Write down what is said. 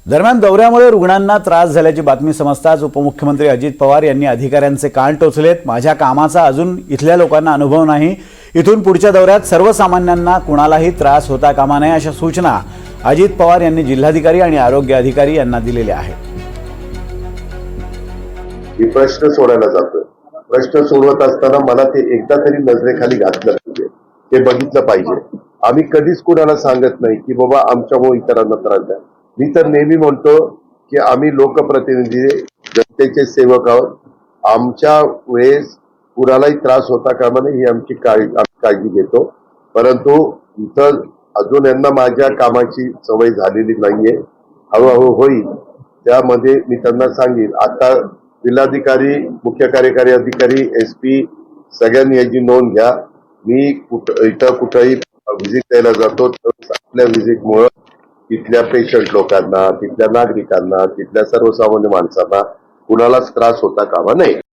दरम्यान दौऱ्यामुळे रुग्णांना त्रास झाल्याची बातमी समजताच उपमुख्यमंत्री अजित पवार यांनी अधिकाऱ्यांचे कान टोचलेत। माझ्या कामाचा अजून इथल्या लोकांना अनुभव नाही, इथून पुढच्या दौऱ्यात सर्वसामान्यांना कुणालाही त्रास होता कामा नये अशा सूचना अजित पवार यांनी जिल्हाधिकारी आणि आरोग्य अधिकारी यांना दिलेल्या आहेत। मी प्रश्न सोडायला जातोय, प्रश्न सोडवत असताना मला ते एकदा तरी नजरेखाली घातलं पाहिजे, ते बघितलं पाहिजे। आम्ही कधीच कुणाला सांगत नाही की बाबा आमच्यामुळे इतरांना त्रास द्या। मी तर नेहमी म्हणतो की आम्ही लोकप्रतिनिधी, जनतेचे सेवक आहोत। आमच्या वेळेस कुणालाही त्रास होता कामा नये ही आमची काळजी घेतो। परंतु इथं अजून यांना माझ्या कामाची सवय झालेली नाहीये, हळूहळू होईल। त्यामध्ये मी त्यांना सांगेन, आता जिल्हाधिकारी, मुख्य कार्यकारी अधिकारी, SP सगळ्यांनी याची नोंद घ्या। मी इथं कुठेही व्हिजिट द्यायला जातो तर आपल्या व्हिजिटमुळे तिथल्या पेशंट लोकांना, तिथल्या नागरिकांना, तिथल्या सर्वसामान्य माणसांना कुणालाच त्रास होता कामा नये।